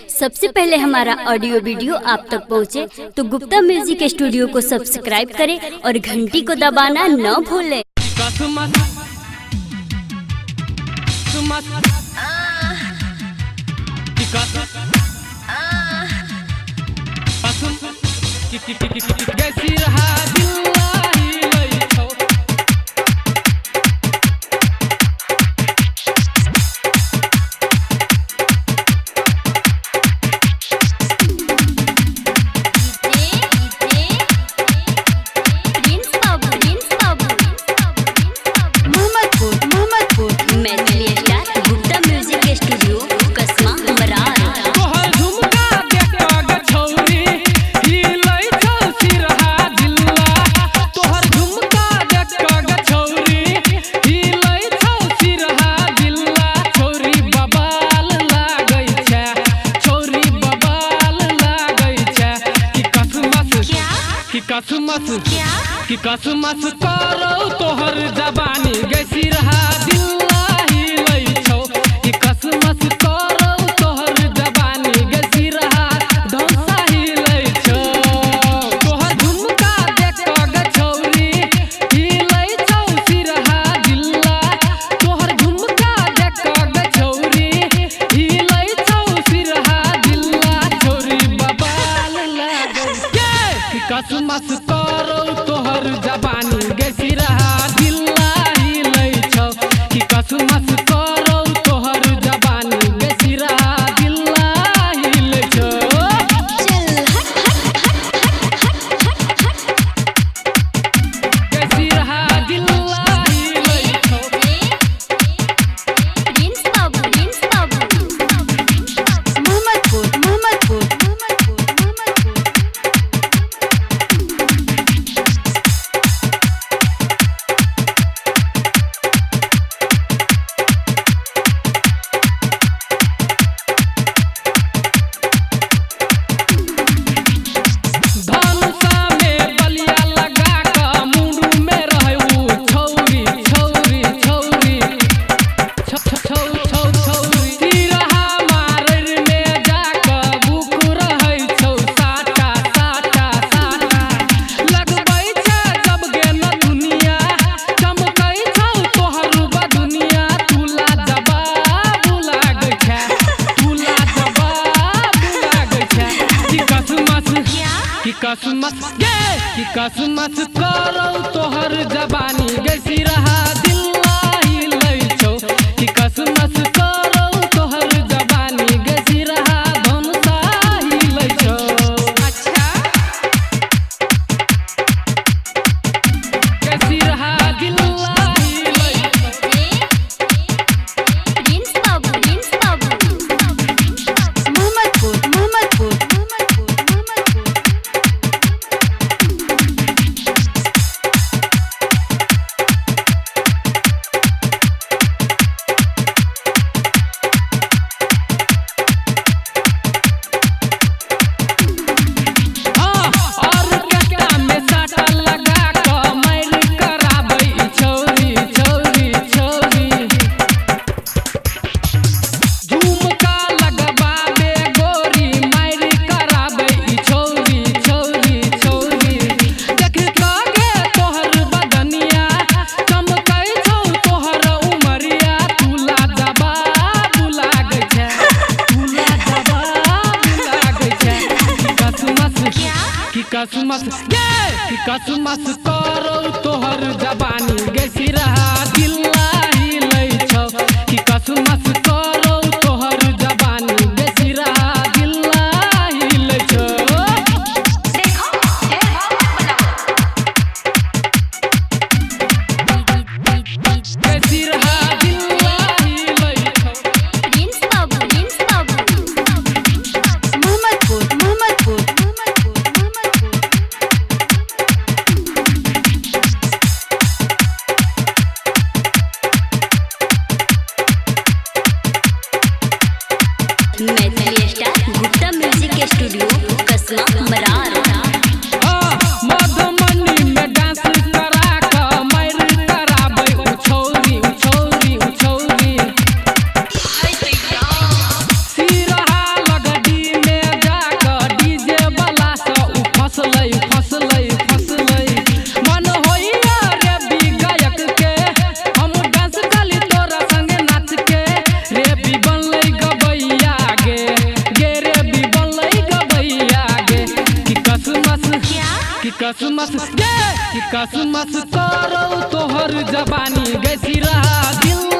सबसे पहले हमारा ऑडियो वीडियो आप तक पहुंचे तो गुप्ता म्यूजिक स्टूडियो को सब्सक्राइब करें और घंटी को दबाना न भूलें। कि कसमस करो तोहर जबानी गैसी रहा दिल्ला ही लई छौ कि कसमस करो तोहर जबानी गैसी रहा धौसा ही लई छौ तोहर झुमका देख ग छौरी ही लई छौ सिरहा दिल्ला तोहर झुमका देख ग छौरी ही लई छौ सिरहा दिल्ला छौरी बबाल लागै कि कसमस करो तोहर जबानी गैसी रहा दिल्ला ही लई छौ कि कसमस करो तोहर जबानी गैसी रहा दिल्ला ही लई छौ गैसी रहा दिल्ला ही लई छौ कि कसमस करो तोहर जबानी गैसी रहा दिल्ला ही लई छौ कि कसमस करो तोहर जबानी गैसी रहा धौसा ही लई छौ अच्छा गैसी रहा दिल्ला ही लई कि कसमस करो तोहर जबानी गैसी रहा दिल्ला ही लई छौ कि कसमस करो तोहर जबानी गैसी रहा दिल्ला ही लई छौ गैसी रहा दिल्ला ही लई छौ गुप्ता म्यूजिक स्टूडियो कसमा मरार मधुमनी में डांस करा क मैर कराबै उछौरी सिरहा लगडी कि कसमस करो तोहर जवानी गैसी रहा दिल